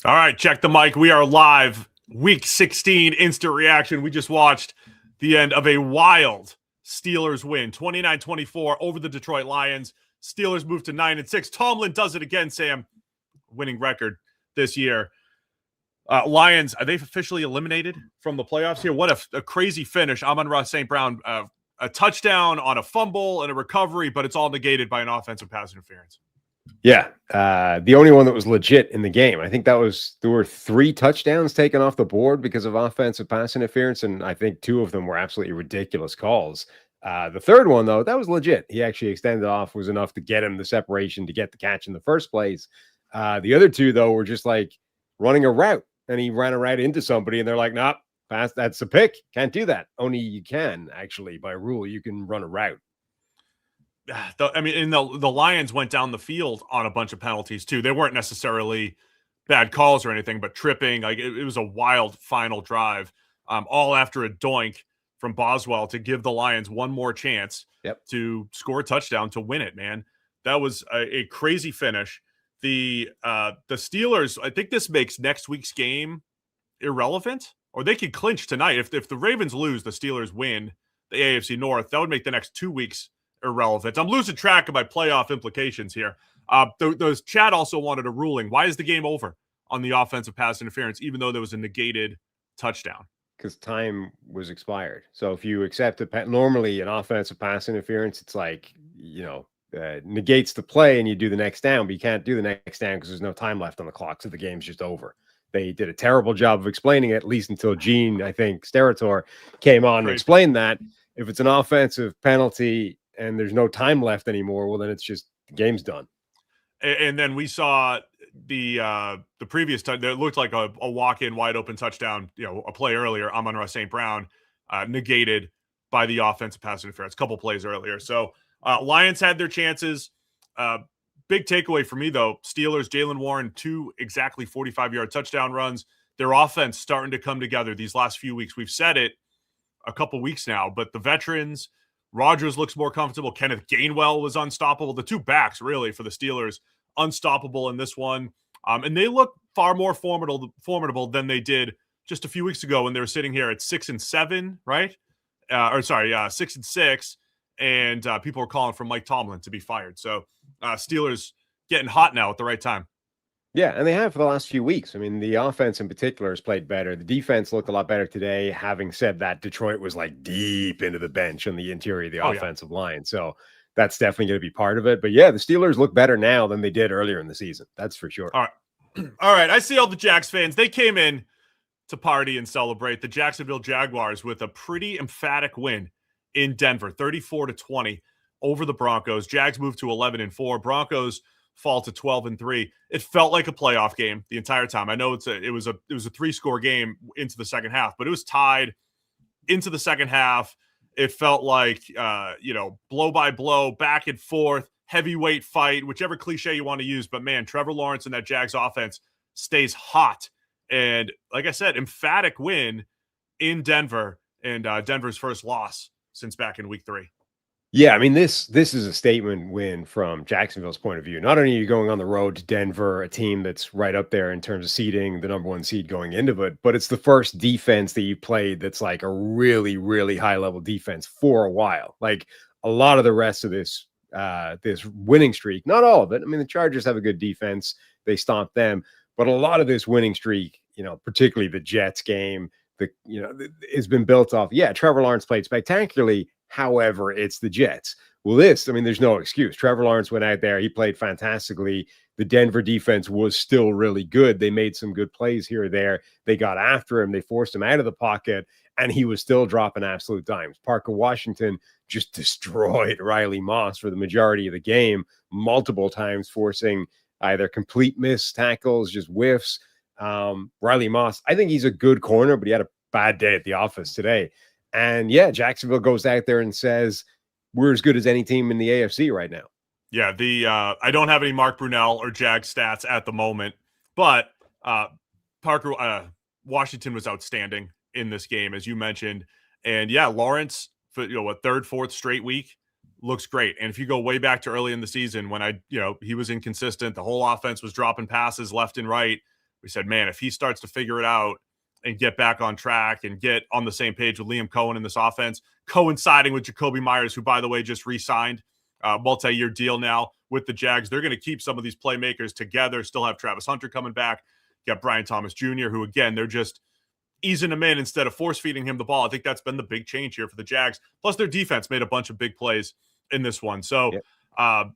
All right, check the mic. We are live. Week 16 instant reaction. We just watched the end of a wild Steelers win, 29-24 over the Detroit Lions. Steelers move to 9-6. Tomlin does it again, Sam. Winning record this year. Lions, are they officially eliminated from the playoffs here? What a crazy finish. Amon-Ra St. Brown, a touchdown on a fumble and a recovery, but it's all negated by an offensive pass interference. Yeah, the only one that was legit in the game. I think there were 3 touchdowns taken off the board because of offensive pass interference, and I think 2 of them were absolutely ridiculous calls. The third one, though, that was legit. He actually extended off, was enough to get him the separation to get the catch in the first place. The other 2, though, were just like running a route, and he ran a route into somebody, and they're like, "Nah, pass. That's a pick. Can't do that." Only you can actually, by rule, you can run a route. The Lions went down the field on a bunch of penalties too. They weren't necessarily bad calls or anything, but tripping. Like it was a wild final drive, all after a doink from Boswell to give the Lions one more chance to score a touchdown to win it. Man, that was a crazy finish. The Steelers, I think this makes next week's game irrelevant, or they could clinch tonight. If the Ravens lose, the Steelers win the AFC North, that would make the next 2 weeks irrelevant. I'm losing track of my playoff implications here. The chat also wanted a ruling. Why is the game over on the offensive pass interference, even though there was a negated touchdown? Because time was expired. So if you accept normally an offensive pass interference, it's like, negates the play and you do the next down, but you can't do the next down because there's no time left on the clock. So the game's just over. They did a terrible job of explaining it, at least until Gene, I think, Sterator came on and explained that. If it's an offensive penalty and there's no time left anymore, well, then it's just the game's done. And then we saw the previous time that looked like a walk-in wide open touchdown, a play earlier, Amon-Ra St. Brown, negated by the offensive pass interference a couple plays earlier. So Lions had their chances. Big takeaway for me, though, Steelers, Jaylen Warren, 2 exactly 45-yard touchdown runs. Their offense starting to come together these last few weeks. We've said it a couple weeks now, but the veterans, Rodgers looks more comfortable. Kenneth Gainwell was unstoppable. The 2 backs, really, for the Steelers, unstoppable in this one. And they look far more formidable than they did just a few weeks ago when they were sitting here at 6-7, right? 6-6. And people were calling for Mike Tomlin to be fired. So Steelers getting hot now at the right time. Yeah, and they have for the last few weeks. I mean, the offense in particular has played better. The defense looked a lot better today. Having said that, Detroit was like deep into the bench on the interior of the offensive line. So that's definitely going to be part of it. But yeah, the Steelers look better now than they did earlier in the season. That's for sure. All right. I see all the Jags fans. They came in to party and celebrate. The Jacksonville Jaguars with a pretty emphatic win in Denver, 34-20 over the Broncos. Jags moved to 11-4. Broncos fall to 12-3. It felt like a playoff game the entire time. I know it was a 3-score game into the second half, but it was tied into the second half. It felt like blow by blow, back and forth, heavyweight fight, whichever cliche you want to use. But man, Trevor Lawrence and that Jags offense stays hot. And like I said, emphatic win in Denver, and Denver's first loss since back in week 3. Yeah, I mean, this is a statement win from Jacksonville's point of view. Not only are you going on the road to Denver, a team that's right up there in terms of seeding, the number 1 seed going into it, but it's the first defense that you played that's like a really, really high-level defense for a while. Like a lot of the rest of this this winning streak, not all of it. I mean, the Chargers have a good defense. They stomped them. But a lot of this winning streak, particularly the Jets game, has been built off. Yeah, Trevor Lawrence played spectacularly. However, it's the Jets. Well, there's no excuse. Trevor Lawrence went out there. He played fantastically. The Denver defense was still really good. They made some good plays here or there. They got after him. They forced him out of the pocket, and he was still dropping absolute dimes. Parker Washington just destroyed Riley Moss for the majority of the game, multiple times forcing either complete missed tackles, just whiffs. Riley Moss, I think he's a good corner, but he had a bad day at the office today. And yeah, Jacksonville goes out there and says, we're as good as any team in the AFC right now. Yeah, I don't have any Mark Brunell or Jag stats at the moment, but Parker Washington was outstanding in this game, as you mentioned. And yeah, Lawrence, for a third, fourth straight week, looks great. And if you go way back to early in the season when he was inconsistent, the whole offense was dropping passes left and right. We said, man, if he starts to figure it out and get back on track and get on the same page with Liam Cohen in this offense, coinciding with Jacoby Myers, who, by the way, just re-signed multi-year deal now with the Jags. They're going to keep some of these playmakers together, still have Travis Hunter coming back. You got Brian Thomas Jr., who, again, they're just easing him in instead of force-feeding him the ball. I think that's been the big change here for the Jags. Plus, their defense made a bunch of big plays in this one. So, Sam,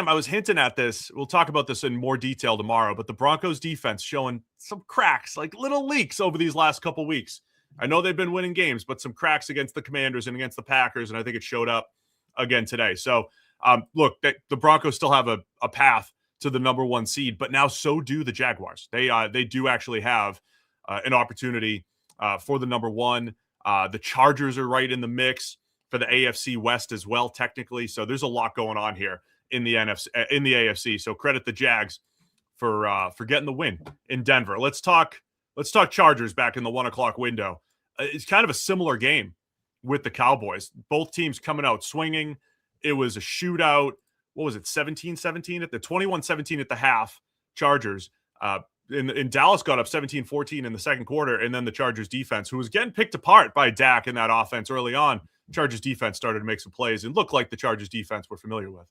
I was hinting at this. We'll talk about this in more detail tomorrow, but the Broncos defense showing some cracks, like little leaks over these last couple weeks. I know they've been winning games, but some cracks against the Commanders and against the Packers, and I think it showed up again today. So, look, the Broncos still have a path to the number 1 seed, but now so do the Jaguars. They do actually have an opportunity for the number 1. The Chargers are right in the mix for the AFC West as well, technically. So there's a lot going on here in the AFC. So credit the Jags for getting the win in Denver. Let's talk Chargers back in the 1 o'clock window. It's kind of a similar game with the Cowboys. Both teams coming out swinging. It was a shootout. What was it? 17-17 at the 21-17 at the half. Chargers. In Dallas got up 17-14 in the second quarter, and then the Chargers defense, who was getting picked apart by Dak in that offense early on, Chargers defense started to make some plays and looked like the Chargers defense we're familiar with.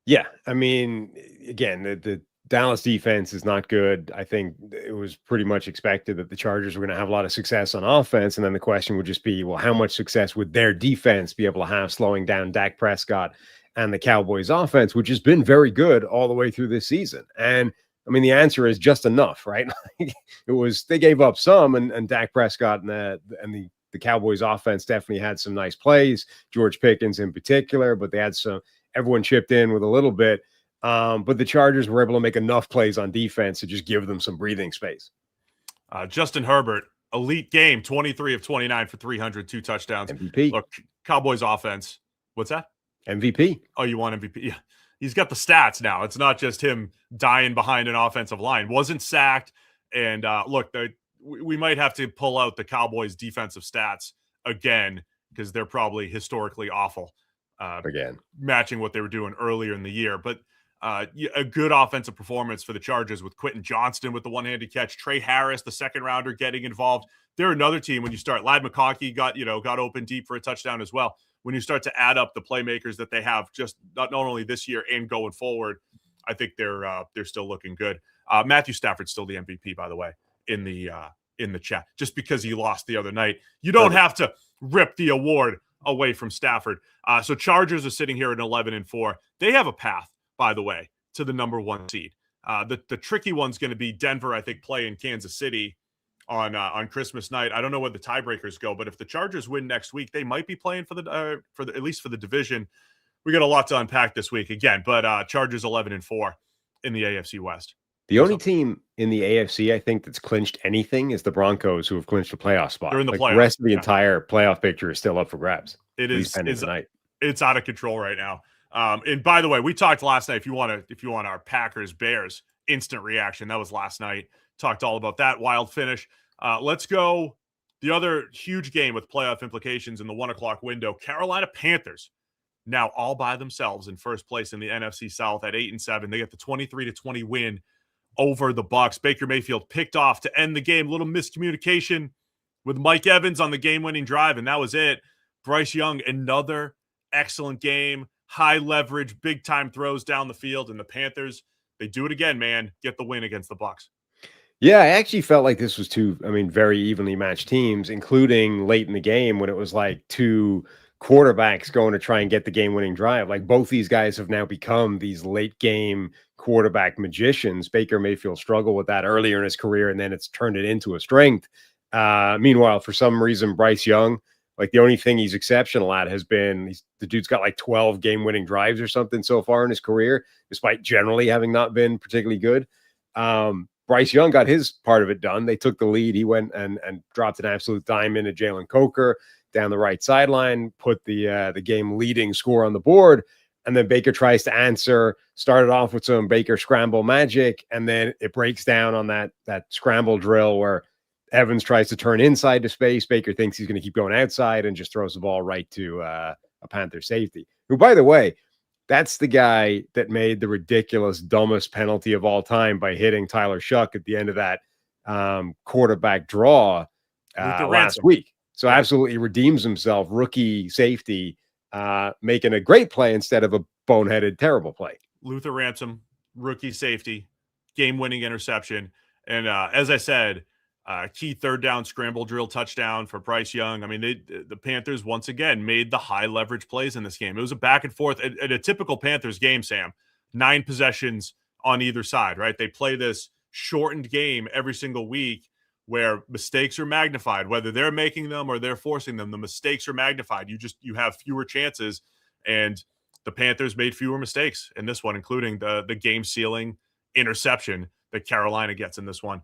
Yeah, I mean, again, the Dallas defense is not good. I think it was pretty much expected that the Chargers were going to have a lot of success on offense, and then the question would just be, well, how much success would their defense be able to have slowing down Dak Prescott and the Cowboys offense, which has been very good all the way through this season? And I mean, the answer is just enough, right? They gave up some, and Dak Prescott and the Cowboys offense definitely had some nice plays, George Pickens in particular, but they had everyone chipped in with a little bit. But the Chargers were able to make enough plays on defense to just give them some breathing space. Justin Herbert, elite game, 23 of 29 for 300, 2 touchdowns. MVP. Look, Cowboys offense. What's that? MVP. Oh, you want MVP? Yeah. He's got the stats now. It's not just him dying behind an offensive line. Wasn't sacked. And look, we might have to pull out the Cowboys defensive stats again because they're probably historically awful. Again, matching what they were doing earlier in the year. But a good offensive performance for the Chargers with Quentin Johnston with the one-handed catch, Trey Harris, the second rounder, getting involved. They're another team when you start. Lad McConkey got open deep for a touchdown as well. When you start to add up the playmakers that they have, just not only this year and going forward, I think they're still looking good. Matthew Stafford's still the MVP, by the way, in the chat. Just because he lost the other night, you don't have to rip the award away from Stafford. So Chargers are sitting here at 11-4. They have a path, by the way, to the number 1 seed. The tricky one's going to be Denver, I think, play in Kansas City on Christmas night. I don't know where the tiebreakers go, but if the Chargers win next week, they might be playing for at least for the division. We got a lot to unpack this week again, but Chargers 11-4 in the AFC West. The only team in the AFC, I think, that's clinched anything is the Broncos, who have clinched a playoff spot. They're in the playoffs. The rest of the entire playoff picture is still up for grabs. It is tonight. It's out of control right now. And by the way, we talked last night. If you want our Packers Bears instant reaction, that was last night. Talked all about that wild finish. Let's go. The other huge game with playoff implications in the 1 o'clock window. Carolina Panthers now all by themselves in first place in the NFC South at 8-7. They get the 23-20 win over the Bucs. Baker Mayfield picked off to end the game. Little miscommunication with Mike Evans on the game-winning drive, and that was it. Bryce Young, another excellent game. High leverage, big-time throws down the field, and the Panthers, they do it again, man. Get the win against the Bucs. Yeah, I actually felt like this was two, very evenly matched teams, including late in the game when it was like two quarterbacks going to try and get the game-winning drive. Like, both these guys have now become these late-game quarterback magicians. Baker Mayfield struggled with that earlier in his career, and then it's turned it into a strength. Meanwhile, for some reason, Bryce Young, like, the only thing he's exceptional at has been the dude's got like 12 game-winning drives or something so far in his career, despite generally having not been particularly good. Bryce Young got his part of it done. They took the lead. He went and dropped an absolute diamond at Jalen Coker down the right sideline, put the game-leading score on the board, and then Baker tries to answer, started off with some Baker scramble magic, and then it breaks down on that scramble drill where Evans tries to turn inside to space. Baker thinks he's going to keep going outside and just throws the ball right to a Panther safety, who, by the way, That's the guy that made the ridiculous, dumbest penalty of all time by hitting Tyler Shuck at the end of that quarterback draw Luther last Ransom. week. So Yep. absolutely redeems himself, rookie safety, making a great play instead of a boneheaded, terrible play. Luther Ransom, rookie safety, game-winning interception. And as I said, key third down scramble drill touchdown for Bryce Young. I mean, the Panthers once again made the high leverage plays in this game. It was a back and forth at a typical Panthers game, Sam. 9 possessions on either side, right? They play this shortened game every single week where mistakes are magnified, whether they're making them or they're forcing them. The mistakes are magnified. You have fewer chances, and the Panthers made fewer mistakes in this one, including the game sealing interception that Carolina gets in this one.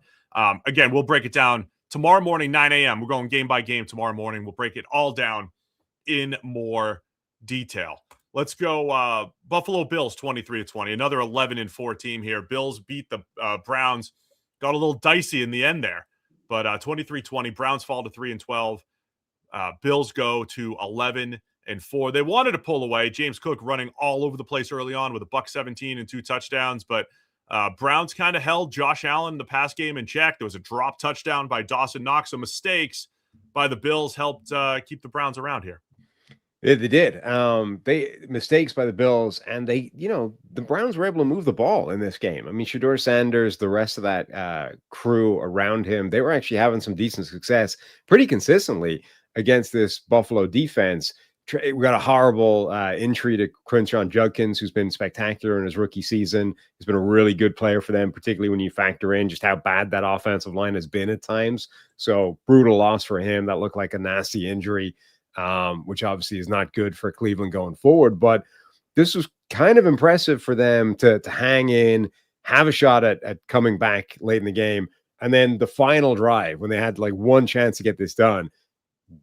Again, we'll break it down tomorrow morning, 9 a.m. We're going game by game tomorrow morning. We'll break it all down in more detail. Let's go Buffalo Bills 23-20, another 11-4 team here. Bills beat the Browns, got a little dicey in the end there, but 23-20. Browns fall to 3-12. Bills go to 11-4. They wanted to pull away. James Cook running all over the place early on with a $117 and 2 touchdowns, but Browns kind of held Josh Allen in the pass game in check. There was a drop touchdown by Dawson Knox. So mistakes by the Bills helped keep the Browns around here. They did. Mistakes by the Bills, and the Browns were able to move the ball in this game. I mean, Shedeur Sanders, the rest of that crew around him, they were actually having some decent success pretty consistently against this Buffalo defense. We got a horrible injury to Quinshon Judkins, who's been spectacular in his rookie season. He's been a really good player for them, particularly when you factor in just how bad that offensive line has been at times. So brutal loss for him. That looked like a nasty injury, which obviously is not good for Cleveland going forward. But this was kind of impressive for them to hang in, have a shot at coming back late in the game. And then the final drive, when they had like one chance to get this done,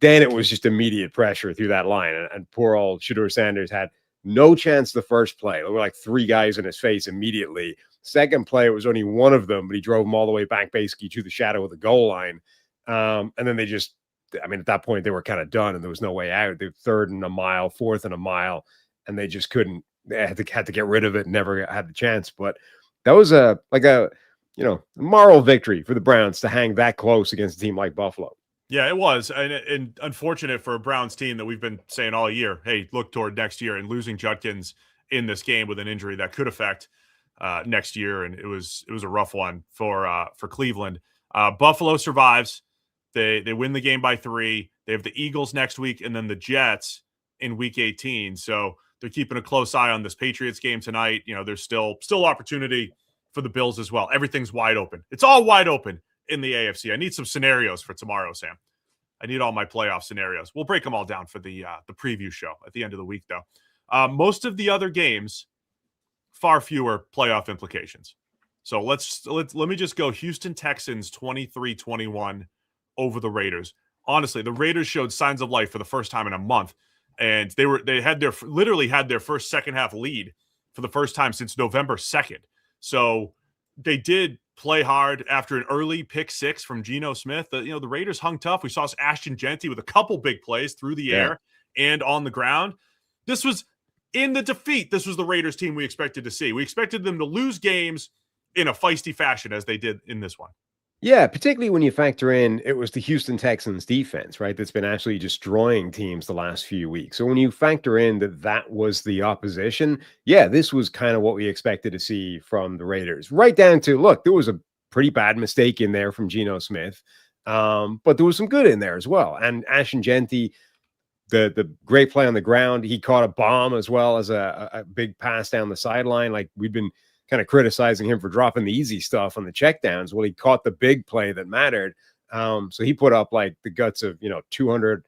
then it was just immediate pressure through that line. And poor old Shedeur Sanders had no chance the first play. There were like 3 guys in his face immediately. Second play, it was only one of them, but he drove them all the way back basically to the shadow of the goal line. And then they just, I mean, at that point, they were kind of done and there was no way out. They were 3rd and a mile, 4th and a mile, and they just couldn't. They had to get rid of it, never had the chance. But that was a moral victory for the Browns to hang that close against a team like Buffalo. Yeah, it was. And unfortunate for a Browns team that we've been saying all year, hey, look toward next year, and losing Judkins in this game with an injury that could affect next year. And it was a rough one for Cleveland. Buffalo survives. They win the game by 3. They have the Eagles next week and then the Jets in week 18. So they're keeping a close eye on this Patriots game tonight. You know, there's still opportunity for the Bills as well. Everything's wide open. It's all wide open in the AFC. I need some scenarios for tomorrow, Sam. I need all my playoff scenarios. We'll break them all down for the preview show at the end of the week, though. Most of the other games, far fewer playoff implications. So let me just go. Houston Texans 23-21 over the Raiders. Honestly, the Raiders showed signs of life for the first time in a month, and they literally had their first second half lead for the first time since November 2nd. So they did play hard after an early pick 6 from Geno Smith. The Raiders hung tough. We saw Ashton Genty with a couple big plays through the air and on the ground. This was in the defeat. This was the Raiders team we expected to see. We expected them to lose games in a feisty fashion as they did in this one. Yeah, particularly when you factor in it was the Houston Texans defense, right, that's been actually destroying teams the last few weeks. So when you factor in that was the opposition, yeah, this was kind of what we expected to see from the Raiders. Right down to, look, there was a pretty bad mistake in there from Geno Smith, but there was some good in there as well. And Ashton Genty, the great play on the ground, he caught a bomb as well as a big pass down the sideline. Like, we've been kind of criticizing him for dropping the easy stuff on the checkdowns. Well, he caught the big play that mattered. So he put up like the guts of, 200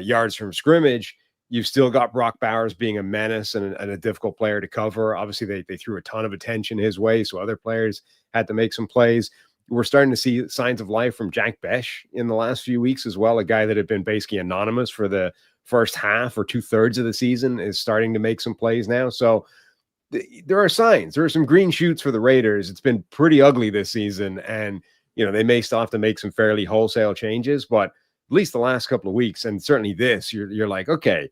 yards from scrimmage. You've still got Brock Bowers being a menace and a difficult player to cover. Obviously, they threw a ton of attention his way, so other players had to make some plays. We're starting to see signs of life from Jack Besh in the last few weeks as well. A guy that had been basically anonymous for the first half or 2/3 of the season is starting to make some plays now. So there are signs. There are some green shoots for the Raiders. It's been pretty ugly this season, and they may still have to make some fairly wholesale changes, but at least the last couple of weeks, and certainly this, you're like, okay,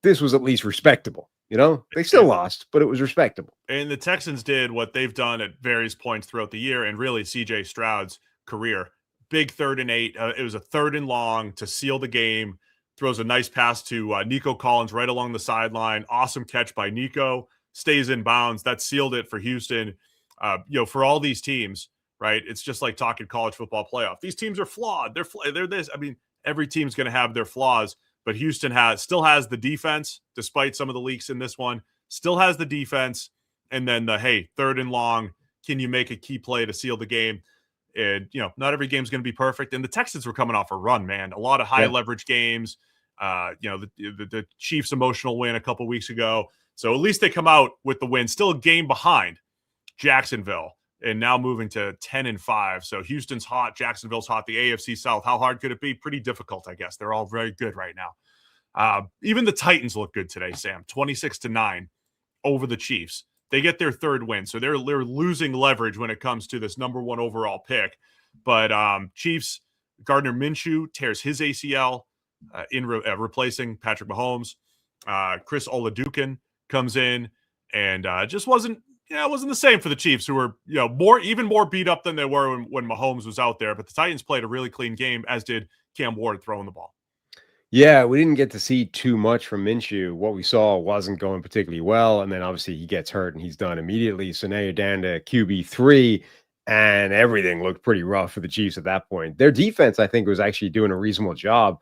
this was at least respectable. You know, they still lost, but it was respectable. And the Texans did what they've done at various points throughout the year, and really CJ Stroud's career. Big 3rd and 8. It was a 3rd and long to seal the game. Throws a nice pass to Nico Collins right along the sideline. Awesome catch by Nico. Stays in bounds. That sealed it for Houston. For all these teams, right? It's just like talking college football playoff. These teams are flawed. They're this. I mean, every team's going to have their flaws, but Houston still has the defense, despite some of the leaks in this one. Still has the defense, and then 3rd and long. Can you make a key play to seal the game? And not every game's going to be perfect. And the Texans were coming off a run, man. A lot of high leverage games. The Chiefs' emotional win a couple weeks ago. So at least they come out with the win. Still a game behind Jacksonville, and now moving to 10-5. So Houston's hot, Jacksonville's hot. The AFC South, how hard could it be? Pretty difficult, I guess. They're all very good right now. Even the Titans look good today, Sam. 26-9 over the Chiefs. They get their 3rd win, so they're losing leverage when it comes to this number 1 overall pick. But Chiefs, Gardner Minshew tears his ACL in replacing Patrick Mahomes. Chris Oladukin comes in and just wasn't the same for the Chiefs, who were even more beat up than they were when Mahomes was out there. But the Titans played a really clean game, as did Cam Ward throwing the ball. Yeah, we didn't get to see too much from Minshew. What we saw wasn't going particularly well, and then obviously he gets hurt and he's done immediately. So now you're down to QB3, and everything looked pretty rough for the Chiefs at that point. Their defense, I think, was actually doing a reasonable job.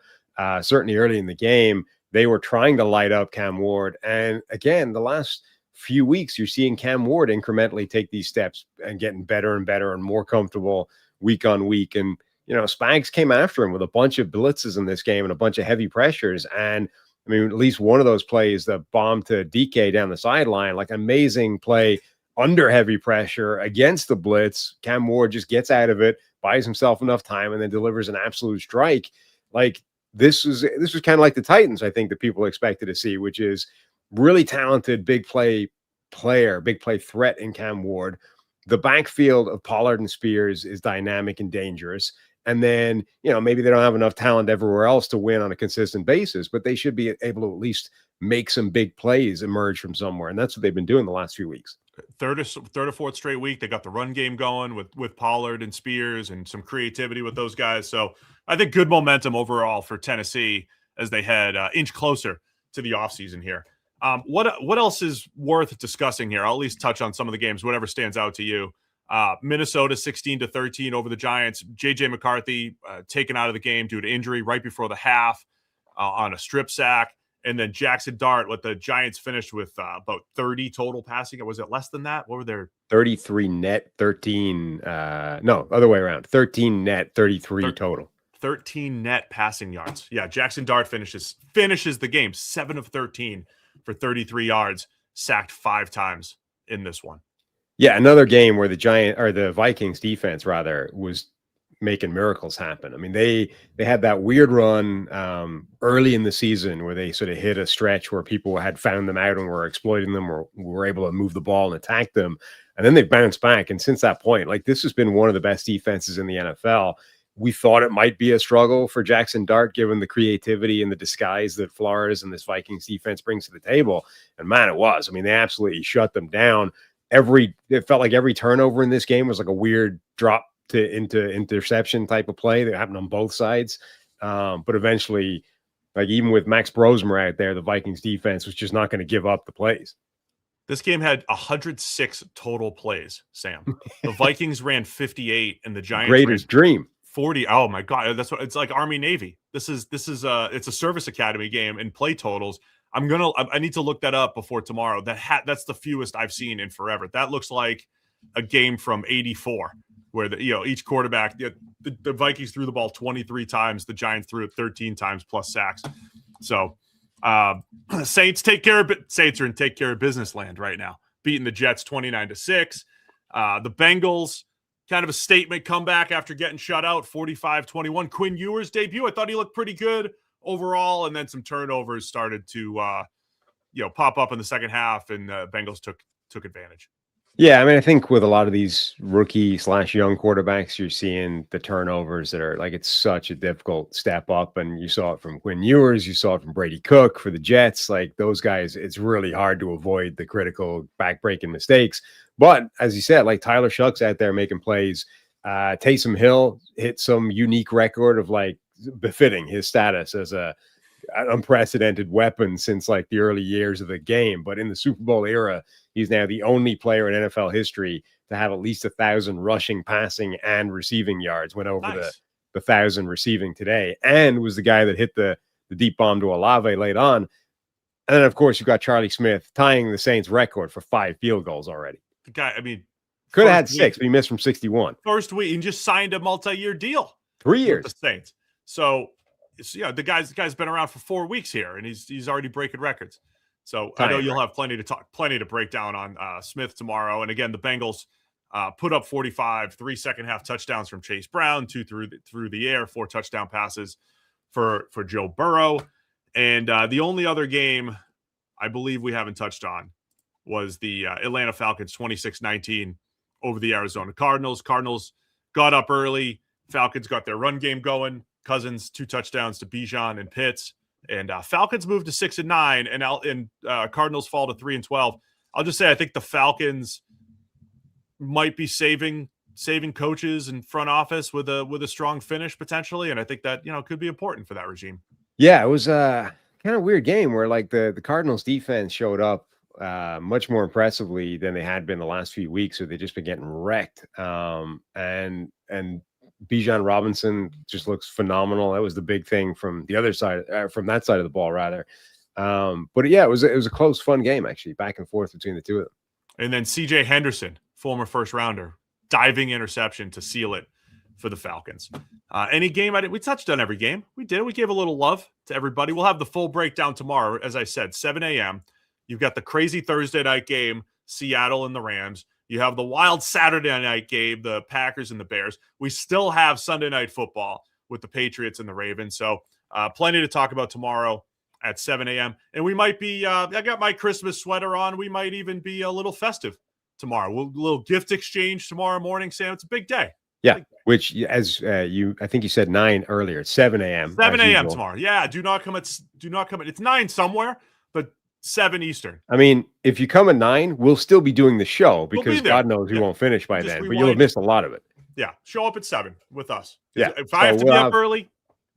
Certainly early in the game, they were trying to light up Cam Ward. And again, the last few weeks, you're seeing Cam Ward incrementally take these steps and getting better and better and more comfortable week on week. And Spags came after him with a bunch of blitzes in this game and a bunch of heavy pressures. And I mean, at least one of those plays, the bomb to DK down the sideline, like amazing play under heavy pressure against the blitz. Cam Ward just gets out of it, buys himself enough time, and then delivers an absolute strike. Like this was kind of like the Titans, I think, that people expected to see, which is really talented big play threat in Cam Ward. The backfield of Pollard and Spears is dynamic and dangerous. And then, maybe they don't have enough talent everywhere else to win on a consistent basis, but they should be able to at least make some big plays emerge from somewhere. And that's what they've been doing the last few weeks. Third or fourth straight week, they got the run game going with Pollard and Spears and some creativity with those guys. So I think good momentum overall for Tennessee as they head inch closer to the offseason here. What else is worth discussing here? I'll at least touch on some of the games, whatever stands out to you. Minnesota 16-13 over the Giants. JJ McCarthy taken out of the game due to injury right before the half on a strip sack. And then Jackson Dart, what the Giants finished with about 30 total passing. Or was it less than that? What were their 33 net, 13? No, other way around. 13 net, 33 total. 13 net passing yards. Yeah, Jackson Dart finishes the game 7 of 13 for 33 yards, sacked 5 times in this one. Yeah, another game where the Vikings defense rather was making miracles happen. I mean, they had that weird run early in the season where they sort of hit a stretch where people had found them out and were exploiting them or were able to move the ball and attack them. And then they bounced back. And since that point, like this has been one of the best defenses in the NFL. We thought it might be a struggle for Jackson Dart, given the creativity and the disguise that Flores and this Vikings defense brings to the table. And man, it was. I mean, they absolutely shut them down. It felt like every turnover in this game was like a weird drop into interception type of play that happened on both sides. But eventually, like even with Max Brosmer out there, the Vikings defense was just not going to give up the plays. This game had 106 total plays, Sam. The Vikings ran 58 and the Giants Raiders dream. 40. Oh my God. That's what it's like. Army Navy. It's a service academy game in play totals. I need to look that up before tomorrow. That's the fewest I've seen in forever. That looks like a game from '84 where each quarterback, the Vikings threw the ball 23 times, the Giants threw it 13 times plus sacks. So Saints Saints are in take care of business land right now, beating the Jets 29-6. The Bengals, kind of a statement comeback after getting shut out 45-21. Quinn Ewers' debut, I thought he looked pretty good overall, and then some turnovers started to pop up in the second half, and the Bengals took advantage. Yeah, I mean, I think with a lot of these rookie/young quarterbacks, you're seeing the turnovers that are like it's such a difficult step up. And you saw it from Quinn Ewers, you saw it from Brady Cook for the Jets. Like those guys, it's really hard to avoid the critical backbreaking mistakes. But as you said, like Tyler Shuck's out there making plays. Taysom Hill hit some unique record of like befitting his status as an unprecedented weapon since like the early years of the game. But in the Super Bowl era, he's now the only player in NFL history to have at least 1,000 rushing, passing, and receiving yards. Went over the 1,000 receiving today, and was the guy that hit the deep bomb to Olave late on. And then, of course, you've got Charlie Smith tying the Saints record for 5 field goals already. The guy, I mean, could have had 6, but he missed from 61. First week, he just signed a multi-year deal. 3 years. With the Saints. So, yeah, the guy's been around for 4 weeks here, and he's already breaking records. So I know you'll have plenty to break down on Smith tomorrow. And again, the Bengals put up 45, 3 second-half touchdowns from Chase Brown, 2 through the air, 4 touchdown passes for Joe Burrow. And the only other game I believe we haven't touched on was the Atlanta Falcons 26-19 over the Arizona Cardinals. Cardinals got up early. Falcons got their run game going. Cousins 2 touchdowns to Bijan and Pitts. And Falcons moved to 6-9, and Cardinals fall to 3-12. I'll just say I think the Falcons might be saving coaches and front office with a strong finish potentially, and I think that could be important for that regime. Yeah, it was a kind of weird game where like the Cardinals defense showed up much more impressively than they had been the last few weeks, so they've just been getting wrecked. And Bijan Robinson just looks phenomenal. That was the big thing from the other side, from that side of the ball, rather. But yeah, it was a close, fun game actually, back and forth between the two of them. And then C.J. Henderson, former first rounder, diving interception to seal it for the Falcons. Any game we touched on every game. We did. We gave a little love to everybody. We'll have the full breakdown tomorrow, as I said, 7 a.m. You've got the crazy Thursday night game, Seattle and the Rams. You have the wild Saturday night game, the Packers and the Bears. We still have Sunday night football with the Patriots and the Ravens. So plenty to talk about tomorrow at 7 a.m. And we might be, I got my Christmas sweater on. We might even be a little festive tomorrow. A little gift exchange tomorrow morning, Sam. It's a big day. Yeah, which as I think you said 9 earlier, 7 a.m. 7 a.m. tomorrow. Yeah, do not come at, it's 9 somewhere, but 7 Eastern. I mean, if you come at 9, we'll still be doing the show because God knows we won't finish by then, but you'll have missed a lot of it. Yeah, show up at 7 with us. Yeah, if I have to be up early,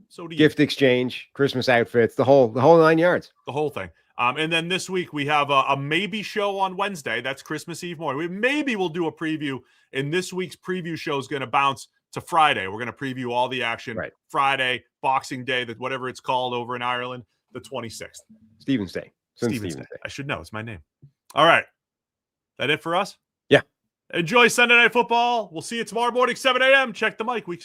so do you. Gift exchange, Christmas outfits, the whole 9 yards. The whole thing. And then this week we have a maybe show on Wednesday. That's Christmas Eve morning. Maybe we'll do a preview, and this week's preview show is going to bounce to Friday. We're going to preview all the action Friday, Boxing Day, that whatever it's called over in Ireland, the 26th. Stephen's Day. Stephen's Day. I should know. It's my name. All right. That it for us? Yeah. Enjoy Sunday Night Football. We'll see you tomorrow morning, 7 a.m. Check the mic.